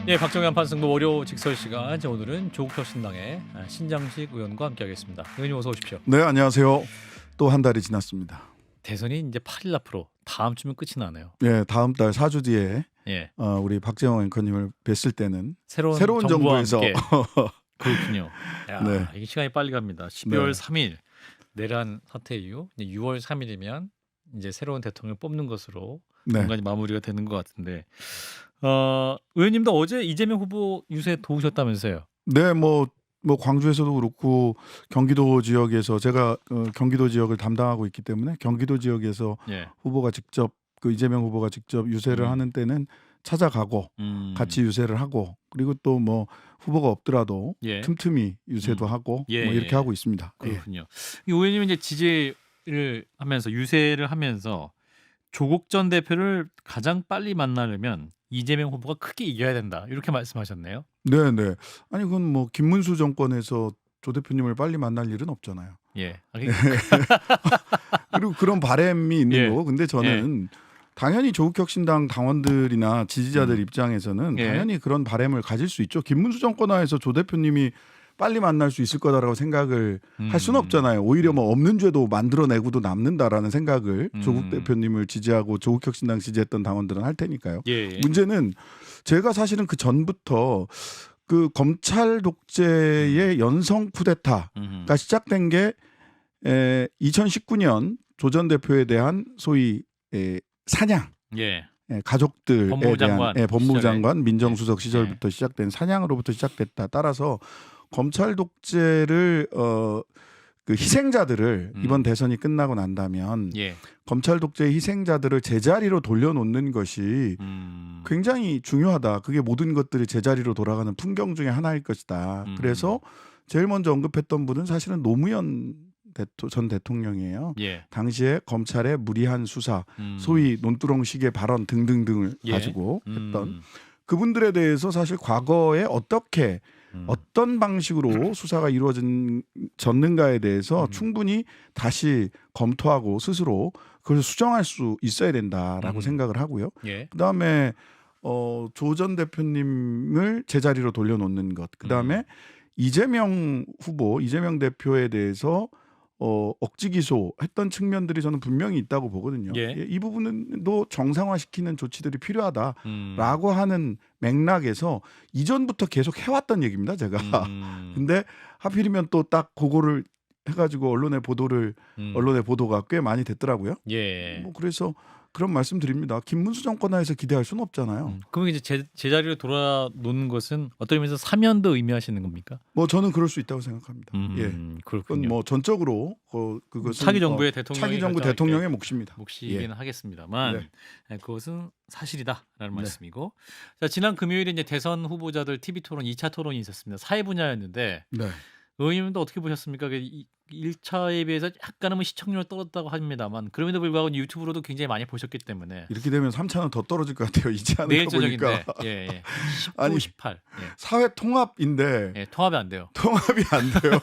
예, 박정현 판승부 월요 직설 시간. 이제 오늘은 조국혁신당의 신장식 의원과 함께하겠습니다. 의원님 어서 오십시오. 네, 안녕하세요. 또 한 달이 지났습니다. 대선이 이제 8일 앞으로 다음 주면 끝이 나네요. 예, 다음 달 4주 뒤에 예, 우리 박재홍 앵커님을 뵀을 때는 새로운 정부와 정부에서 함께 그렇군요. 야, 네. 이게 시간이 빨리 갑니다. 12월 네. 3일 내란 사태 이후 이제 6월 3일이면 이제 새로운 대통령을 뽑는 것으로 네. 뭔가 마무리가 되는 것 같은데, 의원님도 어제 이재명 후보 유세 도우셨다면서요? 네, 뭐 광주에서도 그렇고 경기도 지역에서 제가 경기도 지역을 담당하고 있기 때문에 경기도 지역에서 예, 후보가 직접 이재명 후보가 직접 유세를 하는 때는 찾아가고 같이 유세를 하고, 그리고 또 뭐 후보가 없더라도 예. 틈틈이 유세도 하고 예, 뭐 이렇게 예. 하고 있습니다. 예. 그렇군요. 이 의원님은 이제 지지를 하면서 유세를 하면서 조국 전 대표를 가장 빨리 만나려면 이재명 후보가 크게 이겨야 된다 이렇게 말씀하셨네요. 네, 네. 아니 그건 뭐 김문수 정권에서 조 대표님을 빨리 만날 일은 없잖아요. 예. 그리고 그런 바람이 있는 예. 거고, 근데 저는 당연히 조국혁신당 당원들이나 지지자들 입장에서는 예. 당연히 그런 바람을 가질 수 있죠. 김문수 정권 하에서 조 대표님이 빨리 만날 수 있을 거다라고 생각을 할 수는 없잖아요. 오히려 뭐 없는 죄도 만들어내고도 남는다라는 생각을 조국 대표님을 지지하고 조국혁신당 지지했던 당원들은 할 테니까요. 예. 문제는 제가 사실은 그 전부터 그 검찰 독재의 연성 쿠데타가 시작된 게 2019년 조 전 대표에 대한 소위 사냥, 예. 가족들에 법무장관 대한 법무장관 시절에. 민정수석 시절부터 시작된 사냥으로부터 시작됐다. 따라서 검찰 독재를 그 희생자들을 이번 대선이 끝나고 난다면 예. 검찰 독재의 희생자들을 제자리로 돌려놓는 것이 굉장히 중요하다. 그게 모든 것들이 제자리로 돌아가는 풍경 중에 하나일 것이다. 그래서 제일 먼저 언급했던 분은 사실은 노무현 전 대통령이에요. 예. 당시에 검찰의 무리한 수사, 소위 논두렁식의 발언 등등등을 가지고 했던 그분들에 대해서 사실 과거에 어떻게 어떤 방식으로 수사가 이루어졌는가에 대해서 충분히 다시 검토하고 스스로 그걸 수정할 수 있어야 된다라고 생각을 하고요. 예. 그다음에 조 전 대표님을 제자리로 돌려놓는 것, 그다음에 이재명 후보, 이재명 대표에 대해서 억지 기소했던 측면들이 저는 분명히 있다고 보거든요. 예. 이 부분도 정상화시키는 조치들이 필요하다라고 하는 맥락에서 이전부터 계속 해왔던 얘기입니다, 제가. 근데 하필이면 또 딱 그거를 해가지고 언론의 보도가 꽤 많이 됐더라고요. 예. 뭐 그래서 그런 말씀드립니다. 김문수 정권 하에서 기대할 수는 없잖아요. 그럼 이제 제자리로 돌아놓는 것은 어떤 의미에서 사면도 의미하시는 겁니까? 뭐 저는 그럴 수 있다고 생각합니다. 예. 그렇군요. 그건 뭐 전적으로 그것은 차기 정부의 대통령이 차기 정부 결정할 대통령의 몫입니다. 몫이기는 하겠습니다만 그것은 사실이다라는 네. 말씀이고, 자, 지난 금요일에 이제 대선 후보자들 TV 토론 2차 토론이 있었습니다. 사회 분야였는데 네. 의원님도 어떻게 보셨습니까? 1차에 비해서 약간은 시청률 떨어졌다고 합니다만 그럼에도 불구하고 유튜브로도 굉장히 많이 보셨기 때문에 이렇게 되면 3차는 더 떨어질 것 같아요. 이제 하는 내일 거 저녁인데 보니까. 19, 아니, 18 사회 통합인데 통합이 안 돼요. 통합이 안 돼요.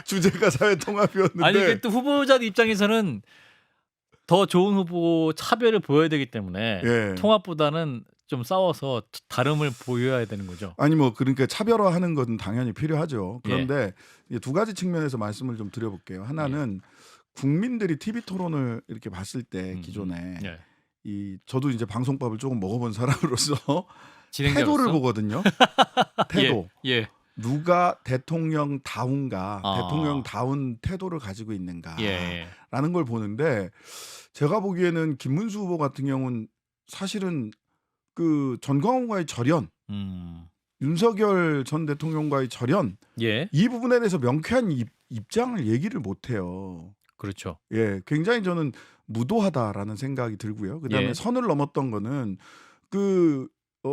주제가 사회 통합이었는데. 아니 이게 또 후보자들 입장에서는 더 좋은 후보 차별을 보여야 되기 때문에 통합보다는 좀 싸워서 다름을 보여야 되는 거죠. 아니 뭐 그러니까 차별화하는 건 당연히 필요하죠. 그런데 이제 두 가지 측면에서 말씀을 좀 드려볼게요. 하나는 국민들이 TV 토론을 이렇게 봤을 때 기존에 저도 이제 방송법을 조금 먹어본 사람으로서 태도를 보거든요. 태도. 누가 대통령다운가, 대통령다운 태도를 가지고 있는가라는 걸 보는데, 제가 보기에는 김문수 후보 같은 경우는 사실은 그 전광훈과의 절연, 윤석열 전 대통령과의 절연, 이 부분에 대해서 명쾌한 입장을 얘기를 못해요. 그렇죠. 굉장히 저는 무도하다라는 생각이 들고요. 그다음에 선을 넘었던 거는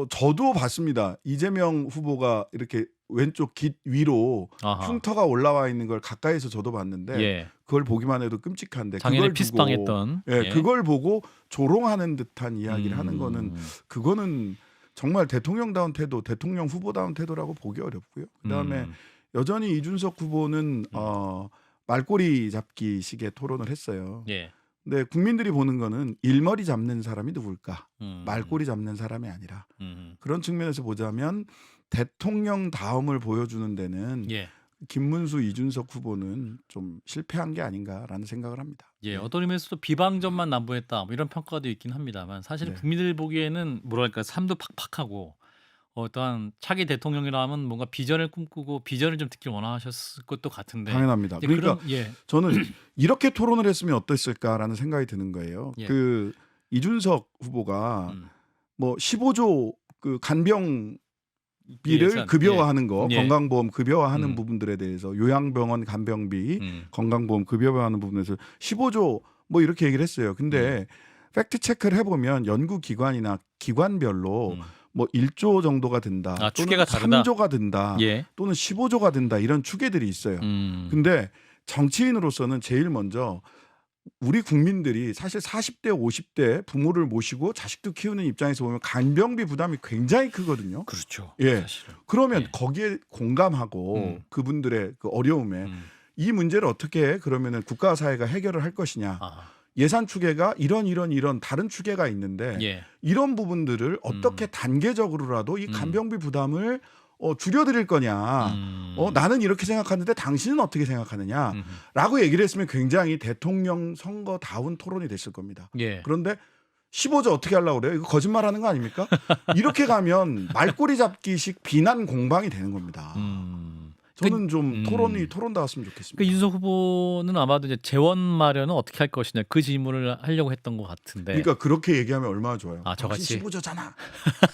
저도 봤습니다. 이재명 후보가 이렇게 왼쪽 깃 위로 흉터가 올라와 있는 걸 가까이서 저도 봤는데 그걸 보기만 해도 끔찍한데, 당연히 피스방했던 그걸 보고 조롱하는 듯한 이야기를 하는 거는, 그거는 정말 대통령다운 태도, 대통령 후보다운 태도라고 보기 어렵고요. 그다음에 여전히 이준석 후보는 말꼬리 잡기식의 토론을 했어요. 근데 국민들이 보는 거는 일머리 잡는 사람이 누굴까? 음. 말꼬리 잡는 사람이 아니라 음. 그런 측면에서 보자면 대통령 다움을 보여주는 데는 예. 김문수, 이준석 후보는 좀 실패한 게 아닌가라는 생각을 합니다. 예, 어떤 의미에서도 비방점만 난무했다 뭐 이런 평가도 있긴 합니다만 사실 네. 국민들 보기에는 뭐랄까 삶도 팍팍하고 어떠한 차기 대통령이라면 뭔가 비전을 꿈꾸고 비전을 좀 듣길 원하셨을 것도 같은데 당연합니다. 이제 그러니까 예. 저는 이렇게 토론을 했으면 어땠을까라는 생각이 드는 거예요. 예. 그 이준석 후보가 뭐 15조 그 간병비를 예산, 급여화하는 거, 예. 건강보험 급여화하는 음. 부분들에 대해서 요양병원 간병비, 건강보험 급여화하는 부분에서 15조 뭐 이렇게 얘기를 했어요. 근데 팩트 체크를 해보면 연구기관이나 기관별로 뭐 1조 정도가 든다, 아, 또는 추계가 다르다? 3조가 든다, 예. 또는 15조가 든다 이런 추계들이 있어요. 근데 정치인으로서는 제일 먼저 우리 국민들이 사실 40대, 50대 부모를 모시고 자식도 키우는 입장에서 보면 간병비 부담이 굉장히 크거든요. 그렇죠. 예. 사실은. 그러면 예. 거기에 공감하고 그분들의 그 어려움에 이 문제를 어떻게 그러면은 국가 사회가 해결을 할 것이냐. 아. 예산 추계가 이런 다른 추계가 있는데 예. 이런 부분들을 어떻게 단계적으로라도 이 간병비 부담을 줄여드릴 거냐. 나는 이렇게 생각하는데 당신은 어떻게 생각하느냐라고 얘기를 했으면 굉장히 대통령 선거다운 토론이 됐을 겁니다. 예. 그런데 15조 어떻게 하려고 그래요? 이거 거짓말하는 거 아닙니까? 이렇게 가면 말꼬리 잡기식 비난 공방이 되는 겁니다. 저는 좀 토론다웠으면 좋겠습니다. 그 이준석 후보는 아마도 이제 재원 마련은 어떻게 할 것이냐 그 질문을 하려고 했던 것 같은데. 그러니까 그렇게 얘기하면 얼마나 좋아요. 아, 저같이 15조잖아.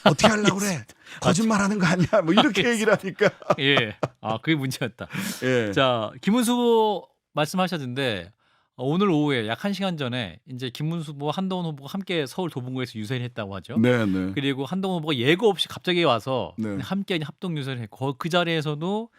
어떻게 하려고 그래? 거짓말하는 거 아니야? 뭐 이렇게 얘기를 하니까. 예. 아, 그게 문제였다. 예. 자, 김문수 후보 말씀하셨는데 오늘 오후에 약 1시간 전에 이제 김문수 후보와 한동훈 후보가 함께 서울 도봉구에서 유세를 했다고 하죠. 네, 네. 그리고 한동훈 후보가 예고 없이 갑자기 와서 네. 함께 합동 유세를 했고 그 자리에서도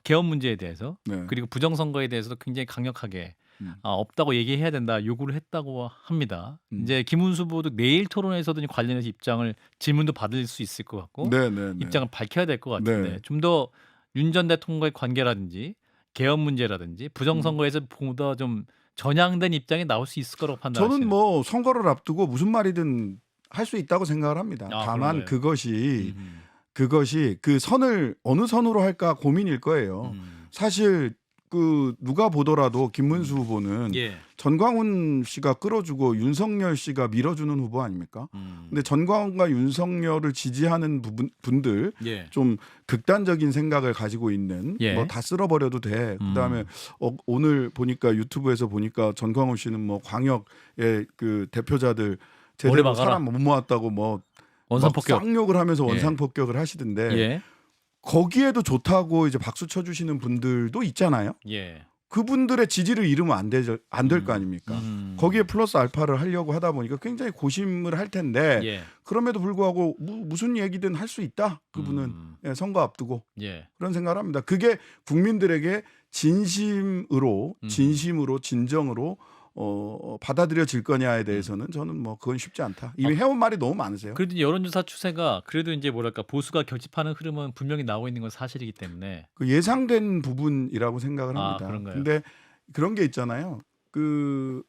개헌 문제에 대해서 네. 그리고 부정선거에 대해서도 굉장히 강력하게 없다고 얘기해야 된다 요구를 했다고 합니다. 이제 김문수 후보도 내일 토론에서도 관련해서 입장을 질문도 받을 수 있을 것 같고 네, 네, 네. 입장을 밝혀야 될 것 같은데 네. 좀 더 윤 전 대통령과의 관계라든지 개헌 문제라든지 부정선거에서 보다 좀 전향된 입장이 나올 수 있을 거라고 판단하시나요? 저는 뭐 선거를 앞두고 무슨 말이든 할 수 있다고 생각을 합니다. 아, 다만 그런가요? 그것이 그 선을 어느 선으로 할까 고민일 거예요. 사실 그 누가 보더라도 김문수 후보는 예. 전광훈 씨가 끌어주고 윤석열 씨가 밀어주는 후보 아닙니까? 근데 전광훈과 윤석열을 지지하는 분들 예. 좀 극단적인 생각을 가지고 있는 예. 뭐 다 쓸어버려도 돼. 그다음에 오늘 보니까 유튜브에서 보니까 전광훈 씨는 뭐 광역의 그 대표자들 제대로 사람 못 모았다고 뭐 원상폭격 쌍욕을 하면서 원상폭격을 하시던데 예. 거기에도 좋다고 이제 박수 쳐주시는 분들도 있잖아요. 예. 그분들의 지지를 잃으면 안 될 거 아닙니까? 거기에 플러스 알파를 하려고 하다 보니까 굉장히 고심을 할 텐데 예. 그럼에도 불구하고 무슨 얘기든 할 수 있다. 그분은 예, 선거 앞두고 예. 그런 생각을 합니다. 그게 국민들에게 진심으로 진정으로 받아들여질 거냐에 대해서는 저는 뭐 그건 쉽지 않다. 이미 해온 말이 너무 많으세요. 그래도 여론조사 추세가 그래도 이제 뭐랄까 보수가 결집하는 흐름은 분명히 나오고 있는 건 사실이기 때문에 그 예상된 부분이라고 생각을 합니다. 그런가요? 근데 그런 게 있잖아요. 그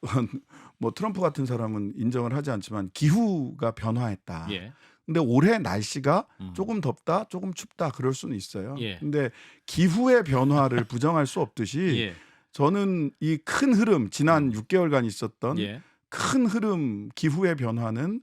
뭐 트럼프 같은 사람은 인정을 하지 않지만 기후가 변화했다. 예. 근데 올해 날씨가 조금 덥다, 조금 춥다 그럴 수는 있어요. 예. 근데 기후의 변화를 부정할 수 없듯이 예. 저는 이 큰 흐름 지난 6개월간 있었던 예. 큰 흐름 기후의 변화는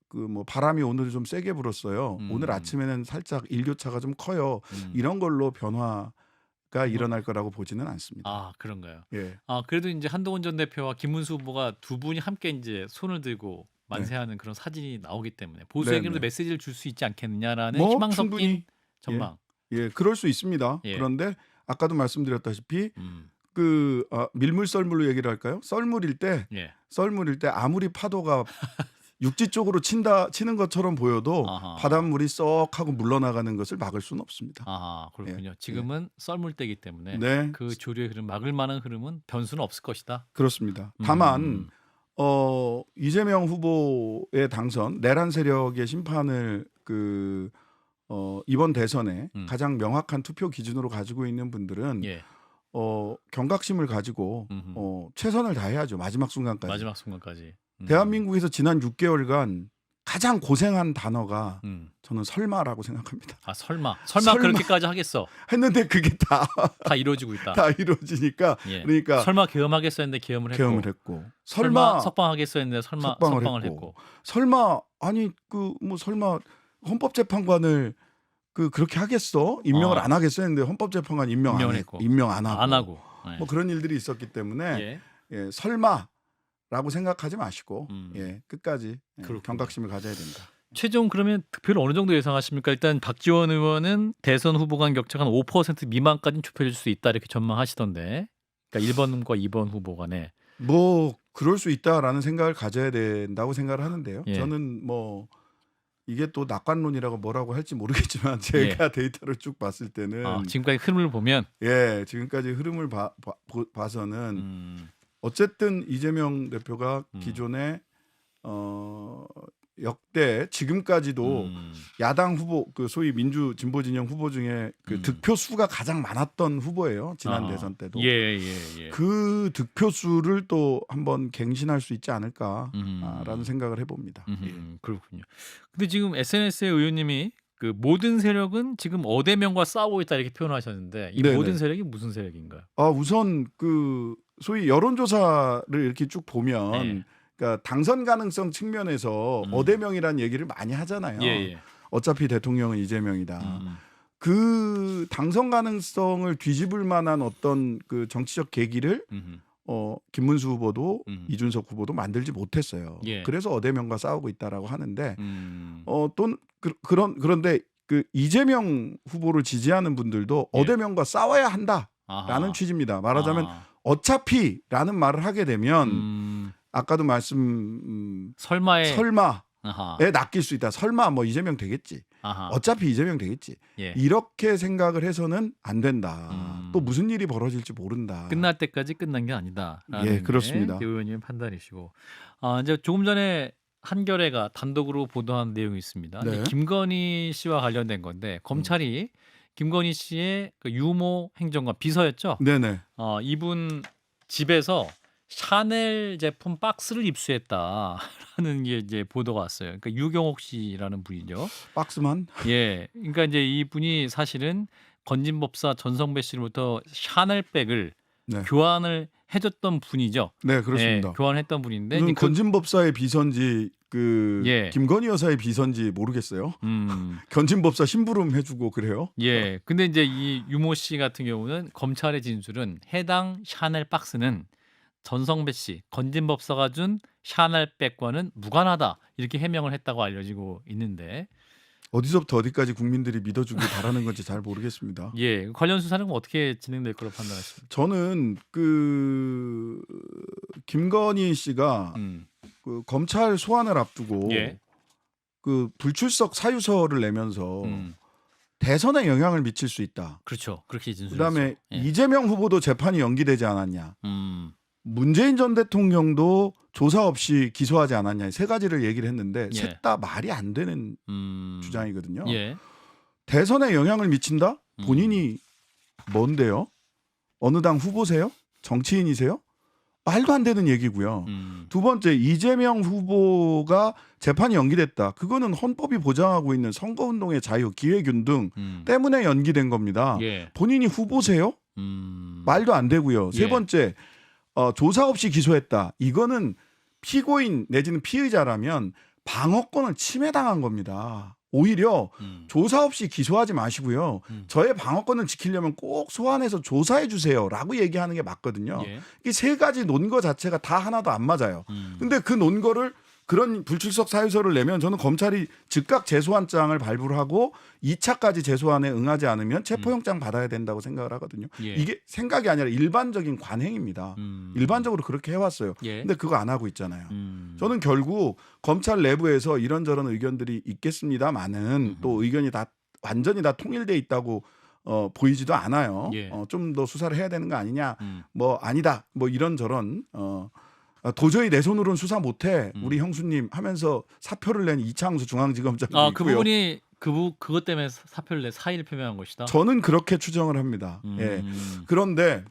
그 뭐 바람이 오늘 좀 세게 불었어요. 오늘 아침에는 살짝 일교차가 좀 커요. 이런 걸로 변화가 일어날 거라고 보지는 않습니다. 아, 그런가요? 예. 그래도 이제 한동훈 전 대표와 김문수 후보가 두 분이 함께 이제 손을 들고 만세하는 그런 사진이 나오기 때문에 보수에게도 네네. 메시지를 줄 수 있지 않겠느냐라는 뭐 희망 섞인 충분히, 전망. 예, 그럴 수 있습니다. 예. 그런데 아까도 말씀드렸다시피 그 밀물 썰물로 얘기를 할까요? 썰물일 때 예. 아무리 파도가 육지 쪽으로 치는 것처럼 보여도 아하. 바닷물이 썩 하고 물러나가는 것을 막을 수는 없습니다. 아, 그렇군요. 예. 지금은 썰물 때이기 때문에 네, 그 조류의 흐름 막을 만한 흐름은 변수는 없을 것이다. 그렇습니다. 다만 이재명 후보의 당선 내란 세력의 심판을 이번 대선에 가장 명확한 투표 기준으로 가지고 있는 분들은 예. 경각심을 가지고 최선을 다해야죠. 마지막 순간까지. 마지막 순간까지. 대한민국에서 지난 6개월간 가장 고생한 단어가 저는 설마라고 생각합니다. 아 설마 그렇게까지 하겠어. 했는데 그게 다 이루어지고 있다. 다 이루어지니까 예. 그러니까 설마 계엄하겠어 했는데 계엄을 했고. 설마 석방하겠어 했는데 석방을 했고. 설마 아니 뭐 설마 헌법재판관을 그렇게 하겠어? 임명을 안 하겠어 했는데 헌법재판관 임명 안 하고. 네. 뭐 그런 일들이 있었기 때문에 예, 설마라고 생각하지 마시고 예, 끝까지 경각심을 가져야 된다. 최종 그러면 득표를 어느 정도 예상하십니까? 일단 박지원 의원은 대선 후보 간 격차가 한 5% 미만까지는 좁혀질 수 있다 이렇게 전망하시던데. 그러니까 1번과 2번 후보 간에 뭐 그럴 수 있다라는 생각을 가져야 된다고 생각을 하는데요. 예. 저는 뭐 이게 또 낙관론이라고 뭐라고 할지 모르겠지만 제가 데이터를 쭉 봤을 때는 지금까지 흐름을 보면 지금까지 흐름을 봐서는 어쨌든 이재명 대표가 기존에 역대 지금까지도 야당 후보 소위 민주 진보 진영 후보 중에 득표 수가 가장 많았던 후보예요. 지난 대선 때도. 그 득표 수를 또 한번 갱신할 수 있지 않을까라는 생각을 해봅니다. 그렇군요. 근데 지금 SNS에 의원님이 그 모든 세력은 지금 어대명과 싸우고 있다 이렇게 표현하셨는데 이 네네. 모든 세력이 무슨 세력인가요? 우선 소위 여론조사를 이렇게 쭉 보면 그러니까 당선 가능성 측면에서 어대명이라는 얘기를 많이 하잖아요. 어차피 대통령은 이재명이다. 그 당선 가능성을 뒤집을 만한 어떤 그 정치적 계기를 김문수 후보도 이준석 후보도 만들지 못했어요. 그래서 어대명과 싸우고 있다라고 하는데 또 그런데 그 이재명 후보를 지지하는 분들도 어대명과 싸워야 한다라는 취지입니다. 말하자면 어차피라는 말을 하게 되면 아까도 설마에 낚일 수 있다. 설마 뭐 이재명 되겠지. 어차피 이재명 되겠지. 이렇게 생각을 해서는 안 된다. 또 무슨 일이 벌어질지 모른다. 끝날 때까지 끝난 게 아니다. 그렇습니다. 의원님 판단이시고 이제 조금 전에 한겨레가 단독으로 보도한 내용이 있습니다. 김건희 씨와 관련된 건데 검찰이 김건희 씨의 그 유모 행정관 비서였죠. 네네. 이분 집에서 샤넬 제품 박스를 입수했다라는 게 이제 보도가 왔어요. 그러니까 유경옥 씨라는 분이죠. 박스만? 그러니까 이제 이분이 사실은 건진법사 전성배 씨로부터 샤넬백을 교환을 해줬던 분이죠. 네, 그렇습니다. 교환했던 분인데 건진법사의 비서인지 김건희 여사의 비서인지 모르겠어요. 건진법사 심부름 해주고 그래요. 근데 이제 이 유모 씨 같은 경우는 검찰의 진술은 해당 샤넬 박스는 전성배 씨, 건진법사가 준 샤넬백과는 무관하다 이렇게 해명을 했다고 알려지고 있는데 어디서부터 어디까지 국민들이 믿어주길 바라는 건지 잘 모르겠습니다. 관련 수사는 어떻게 진행될 거로 판단하십니까? 저는 김건희 씨가 그 검찰 소환을 앞두고 그 불출석 사유서를 내면서 대선에 영향을 미칠 수 있다. 그렇죠. 그렇게 진술했죠. 그다음에 이재명 후보도 재판이 연기되지 않았냐. 문재인 전 대통령도 조사 없이 기소하지 않았냐. 세 가지를 얘기를 했는데 셋 다 말이 안 되는 주장이거든요. 대선에 영향을 미친다? 본인이 뭔데요? 어느 당 후보세요? 정치인이세요? 말도 안 되는 얘기고요. 두 번째, 이재명 후보가 재판이 연기됐다. 그거는 헌법이 보장하고 있는 선거운동의 자유, 기회균 등 때문에 연기된 겁니다. 본인이 후보세요? 말도 안 되고요. 세 번째, 조사 없이 기소했다. 이거는 피고인 내지는 피의자라면 방어권을 침해당한 겁니다. 오히려 조사 없이 기소하지 마시고요. 저의 방어권을 지키려면 꼭 소환해서 조사해 주세요라고 얘기하는 게 맞거든요. 이 세 가지 논거 자체가 다 하나도 안 맞아요. 근데 그 논거를 그런 불출석 사유서를 내면 저는 검찰이 즉각 재소환장을 발부를 하고 2차까지 재소환에 응하지 않으면 체포영장 받아야 된다고 생각을 하거든요. 이게 생각이 아니라 일반적인 관행입니다. 일반적으로 그렇게 해왔어요. 근데 그거 안 하고 있잖아요. 저는 결국 검찰 내부에서 이런저런 의견들이 있겠습니다만은 또 의견이 다 완전히 다 통일돼 있다고 보이지도 않아요. 좀 더 수사를 해야 되는 거 아니냐. 뭐 아니다. 뭐 이런저런 도저히 내 손으로는 수사 못해 우리 형수님 하면서 사표를 낸 이창수 중앙지검장도 있고요. 그 부분이 그것 때문에 사표를 내 사의를 표명한 것이다. 저는 그렇게 추정을 합니다. 그런데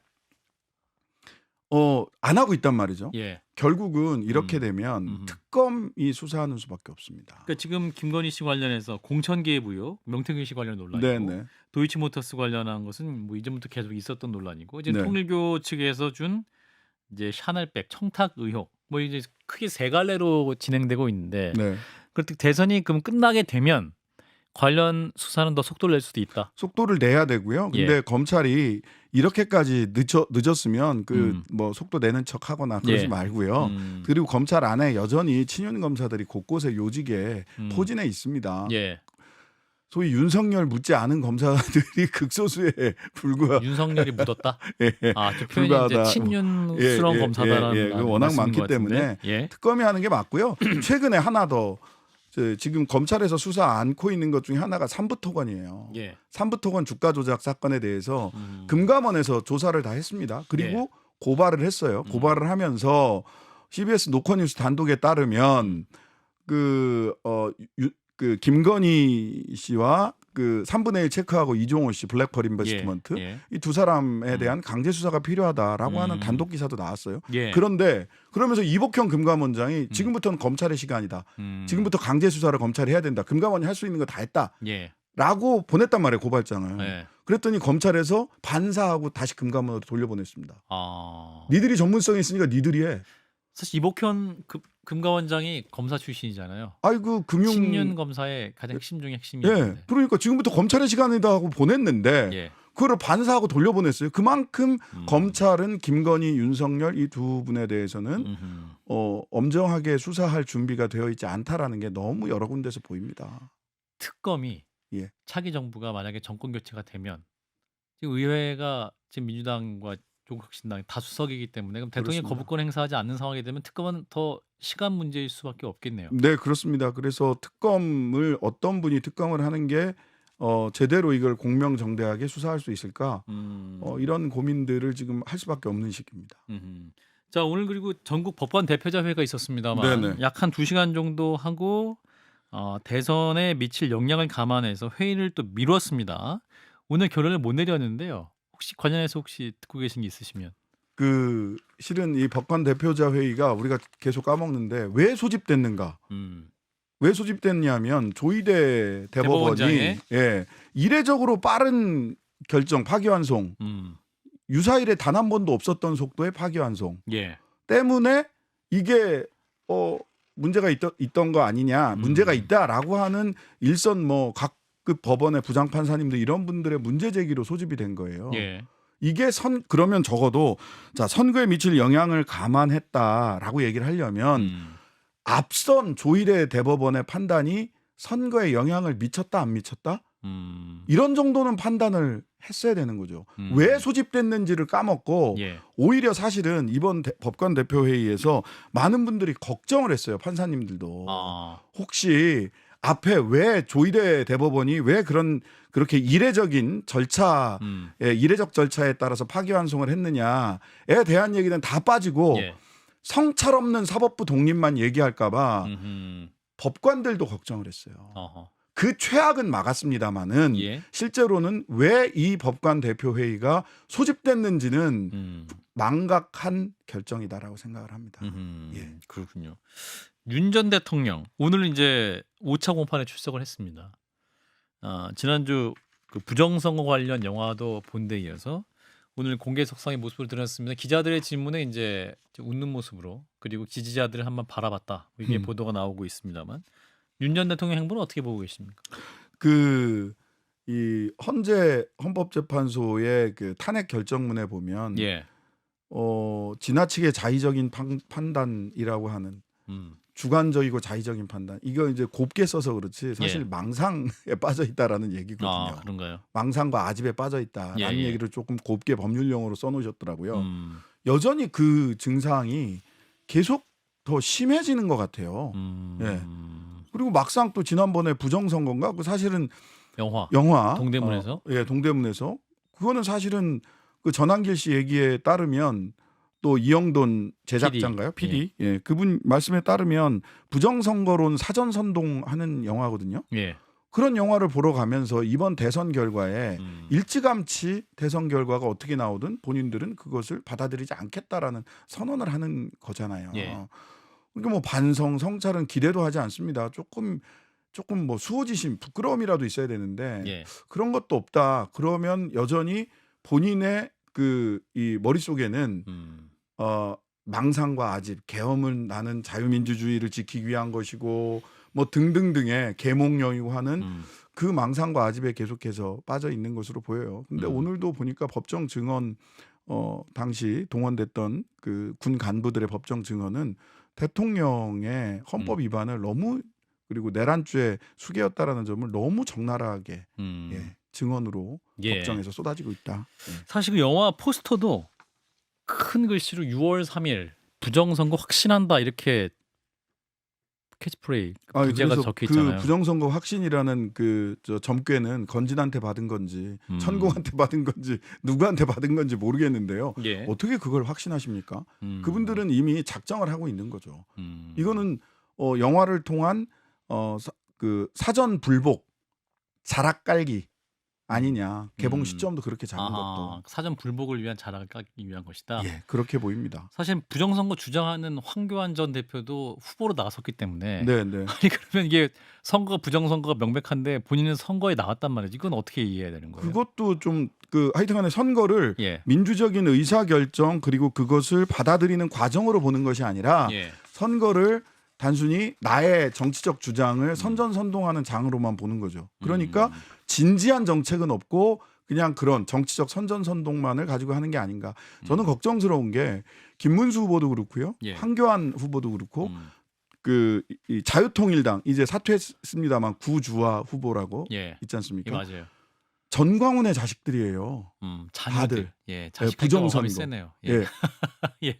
안 하고 있단 말이죠. 예. 결국은 이렇게 되면 특검이 수사하는 수밖에 없습니다. 그러니까 지금 김건희 씨 관련해서 공천 개입 의혹, 명태균 씨 관련 논란이고 네네. 도이치모터스 관련한 것은 뭐 이전부터 계속 있었던 논란이고 이제 네. 통일교 측에서 준 이제 샤넬백 청탁 의혹 뭐 이제 크게 세 갈래로 진행되고 있는데 네. 그렇게 대선이 그럼 끝나게 되면 관련 수사는 더 속도를 낼 수도 있다. 속도를 내야 되고요. 근데 예. 검찰이 이렇게까지 늦었으면 그 뭐 속도 내는 척하거나 그러지 예. 말고요. 그리고 검찰 안에 여전히 친윤 검사들이 곳곳에 요직에 포진해 있습니다. 예. 소위 윤석열 묻지 않은 검사들이 극소수에 불과 윤석열이 묻었다. 예, 저 표현이 이제 불과하다. 친윤스러운 검사다라는 그거 워낙 많기 말씀인 것 때문에 같은데. 예. 특검이 하는 게 맞고요. 최근에 하나 더 지금 검찰에서 수사 않고 있는 것 중에 하나가 삼부토건이에요. 예. 삼부토건 주가 조작 사건에 대해서 금감원에서 조사를 다 했습니다. 그리고 고발을 했어요. 고발을 하면서 CBS 노컷뉴스 단독에 따르면 그 김건희 씨와 그 3분의 1 체크하고 이종호 씨 블랙펄 인베스트먼트 이 두 사람에 대한 강제 수사가 필요하다라고 하는 단독 기사도 나왔어요. 예. 그런데 그러면서 이복형 금감원장이 지금부터는 검찰의 시간이다. 지금부터 강제 수사를 검찰이 해야 된다. 금감원이 할 수 있는 거 다 했다라고 보냈단 말이에요, 고발장을. 예. 그랬더니 검찰에서 반사하고 다시 금감원으로 돌려보냈습니다. 아. 니들이 전문성이 있으니까 니들이 해. 사실 이복현 금감원장이 검사 출신이잖아요. 아이고 친윤 검사의 가장 핵심 중에 예. 핵심이었는데. 그러니까 지금부터 검찰의 시간이다 하고 보냈는데 예. 그거를 반사하고 돌려보냈어요. 그만큼 검찰은 김건희, 윤석열 이 두 분에 대해서는 엄정하게 수사할 준비가 되어 있지 않다라는 게 너무 여러 군데서 보입니다. 특검이 예. 차기 정부가 만약에 정권 교체가 되면 지금 의회가 지금 민주당과 조국혁신당이 다수석이기 때문에 그럼 대통령이 그렇습니다. 거부권 행사하지 않는 상황이 되면 특검은 더 시간 문제일 수밖에 없겠네요. 네, 그렇습니다. 그래서 특검을 어떤 분이 특검을 하는 게 제대로 이걸 공명정대하게 수사할 수 있을까? 이런 고민들을 지금 할 수밖에 없는 시기입니다. 자, 오늘 그리고 전국 법관 대표자 회의가 있었습니다만 네네. 약 한 2시간 정도 하고 대선에 미칠 영향을 감안해서 회의를 또 미뤘습니다. 오늘 결론을 못 내렸는데요. 혹시 관련해서 듣고 계신 게 있으시면. 실은 이 법관 대표자 회의가 우리가 계속 까먹는데 왜 소집됐는가? 왜 소집됐냐면 조희대 대법원이 이례적으로 빠른 결정 파기환송 유사일에 단 한 번도 없었던 속도의 파기환송 때문에 이게 문제가 있던 거 아니냐, 문제가 있다라고 하는 일선 뭐 각급 법원의 부장판사님들 이런 분들의 문제 제기로 소집이 된 거예요. 이게 그러면 적어도 자 선거에 미칠 영향을 감안했다라고 얘기를 하려면 앞선 조희대 대법원의 판단이 선거에 영향을 미쳤다 안 미쳤다 이런 정도는 판단을 했어야 되는 거죠. 왜 소집됐는지를 까먹고 오히려 사실은 이번 법관 대표 회의에서 많은 분들이 걱정을 했어요. 판사님들도 혹시 앞에 왜 조희대 대법원이 왜 그렇게 이례적인 절차, 이례적 절차에 따라서 파기환송을 했느냐에 대한 얘기는 다 빠지고 성찰 없는 사법부 독립만 얘기할까봐 법관들도 걱정을 했어요. 그 최악은 막았습니다마는 실제로는 왜 이 법관 대표 회의가 소집됐는지는 망각한 결정이다라고 생각을 합니다. 그렇군요. 윤 전 대통령 오늘 이제 5차 공판에 출석을 했습니다. 지난주 그 부정선거 관련 영화도 본 데 이어서 오늘 공개 석상의 모습을 드러냈습니다. 기자들의 질문에 이제 웃는 모습으로 그리고 지지자들을 한번 바라봤다. 이게 보도가 나오고 있습니다만 윤 전 대통령 행보는 어떻게 보고 계십니까? 이 헌재 헌법재판소의 그 탄핵 결정문에 보면 지나치게 자의적인 판단이라고 하는 주관적이고 자의적인 판단 이거 이제 곱게 써서 그렇지 사실 망상에 빠져 있다라는 얘기거든요. 그런가요? 망상과 아집에 빠져 있다라는 얘기를 조금 곱게 법률 용어로 써놓으셨더라고요. 여전히 그 증상이 계속 더 심해지는 것 같아요. 그리고 막상 또 지난번에 부정선거인가 그 사실은 영화 동대문에서 동대문에서 그거는 사실은 그 전한길 씨 얘기에 따르면 또 이영돈 제작자인가요? PD. 그분 말씀에 따르면 부정선거론 사전 선동하는 영화거든요. 그런 영화를 보러 가면서 이번 대선 결과에 일찌감치 대선 결과가 어떻게 나오든 본인들은 그것을 받아들이지 않겠다라는 선언을 하는 거잖아요. 예. 그러니까 뭐 반성, 성찰은 기대도 하지 않습니다. 조금 뭐 수호지심, 부끄러움이라도 있어야 되는데 예. 그런 것도 없다. 그러면 여전히 본인의 그 이 머릿속에는 망상과 아집, 계엄은 나는 자유민주주의를 지키기 위한 것이고 뭐 등등등의 계몽령이고 하는 그 망상과 아집에 계속해서 빠져 있는 것으로 보여요. 근데 오늘도 보니까 법정 증언 당시 동원됐던 그 군 간부들의 법정 증언은 대통령의 헌법 위반을 너무 그리고 내란죄 수개였다라는 점을 너무 적나라하게 증언으로 법정에서 쏟아지고 있다. 사실 그 영화 포스터도 큰 글씨로 6월 3일 부정선거 확신한다 이렇게 캐치프레이 부제가 적혀 있잖아요. 그 부정선거 확신이라는 그 저 점괘는 건진한테 받은 건지 천공한테 받은 건지 누구한테 받은 건지 모르겠는데요. 예. 어떻게 그걸 확신하십니까? 그분들은 이미 작정을 하고 있는 거죠. 이거는 영화를 통한 그 사전 불복, 자락 깔기 아니냐. 개봉 시점도 그렇게 잡은 것도. 사전 불복을 위한 자락을 깔기 위한 것이다. 예, 그렇게 보입니다. 사실 부정선거 주장하는 황교안 전 대표도 후보로 나섰기 때문에 네. 아니 그러면 이게 선거가 부정선거가 명백한데 본인은 선거에 나왔단 말이지. 이건 어떻게 이해해야 되는 거예요? 그것도 좀 그 하여튼간에 선거를 예. 민주적인 의사결정 그리고 그것을 받아들이는 과정으로 보는 것이 아니라 예. 선거를 단순히 나의 정치적 주장을 선전선동하는 장으로만 보는 거죠. 그러니까 진지한 정책은 없고 그냥 그런 정치적 선전선동만을 가지고 하는 게 아닌가. 저는 걱정스러운 게 김문수 후보도 그렇고요. 예. 황교안 후보도 그렇고 이 자유통일당 이제 사퇴했습니다만 구주화 후보라고 예. 있지 않습니까? 예, 맞아요. 전광훈의 자식들이에요. 자녀들. 다들. 예, 자식 부정선거. 세네요. 예. 예.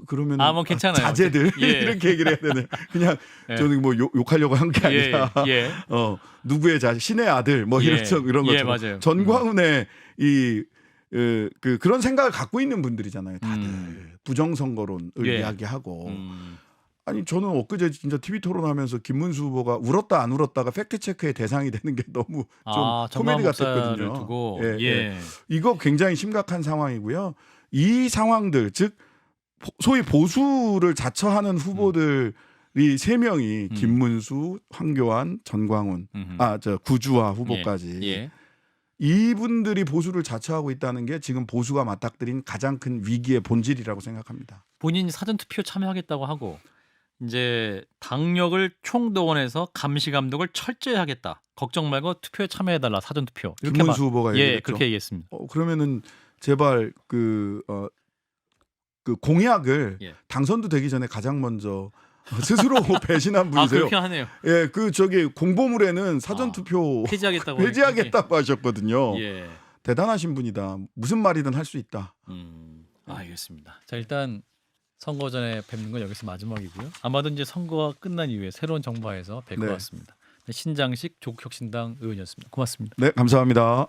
그러면 뭐 괜찮아요. 자제들 예. 이렇게 얘기를 해야 되네. 그냥 예. 저는 뭐 욕하려고 한 게 아니라 예. 누구의 자식, 신의 아들 뭐 예. 이런 예, 것처럼 맞아요. 전광훈의 그런 생각을 갖고 있는 분들이잖아요. 다들 부정선거론을 예. 이야기하고. 아니 저는 엊그제 진짜 TV 토론하면서 김문수 후보가 울었다 안 울었다가 팩트 체크의 대상이 되는 게 너무 좀 코미디 같았거든요. 두고. 예. 이거 굉장히 심각한 상황이고요. 이 상황들 즉 소위 보수를 자처하는 후보들이 3명이 김문수, 황교안, 전광훈, 구주화 후보까지 예. 이분들이 보수를 자처하고 있다는 게 지금 보수가 맞닥뜨린 가장 큰 위기의 본질이라고 생각합니다. 본인이 사전 투표 참여하겠다고 하고 이제 당력을 총동원해서 감시 감독을 철저히 하겠다. 걱정 말고 투표에 참여해달라. 사전 투표. 이렇게 김문수 후보가 얘기했죠. 그렇게 얘기했습니다. 그러면은 제발 그 공약을 당선도 되기 전에 가장 먼저 스스로 배신한 분이세요. 그렇게 하네요. 예, 공보물에는 사전 투표 폐지하겠다고 하셨거든요. 예. 대단하신 분이다. 무슨 말이든 할 수 있다. 알겠습니다. 자, 일단 선거 전에 뵙는 건 여기서 마지막이고요. 아마도 이제 선거가 끝난 이후에 새로운 정부에서 뵐 것 같습니다. 신장식 조국혁신당 의원이었습니다. 고맙습니다. 네, 감사합니다.